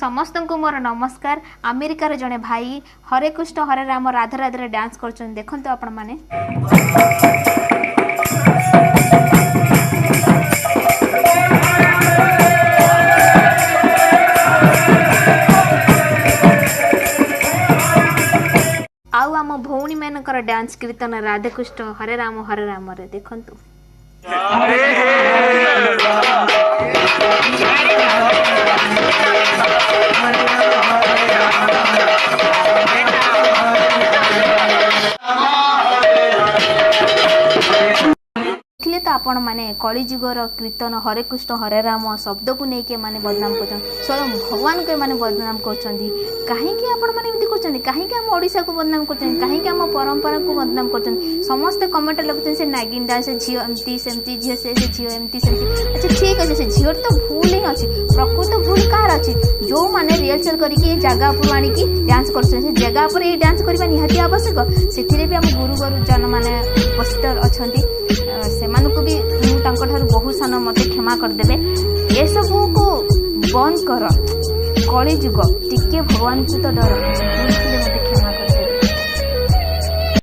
समस्त को मोर नमस्कार। अमेरिकार जड़े भाई हरे कृष्ण हरे राम राधा राधे डांस कर देखते आपण मैंने आउ आम भौणी मानकर डांस कीर्तन राधे कृष्ण हरे राम रे देखंतु। देखिले तो आपण माने कलिजुगर कीर्तन हरे कृष्ण हरे राम शब्द को लेकिन माने बदनाम कर स्वयं भगवान के माने बदनाम कर कहीं आपण माने एमती कर कहीं आम ओडिशा को बदनाम कर कहीं आम परंपरा को बदनाम कर समस्त कमेंट लगुच से नागिन डांस झील एमती सेमती झील से झील एमती सेमती। अच्छा ठीक अच्छे से झील तो भूल ही अच्छी प्रकृत भूल कार अच्छी जो मैंने रिहर्सल करके जगह उपर आणिकी डांस कर जगह पर ये डांस करने निहाती आवश्यक से भी आम गुरु गुरुजन मैंने उपस्थित अच्छा से भी बहुत सान मत क्षमा करदे ये सब को बंद कर कली जुग टिके भगवान को तो डर।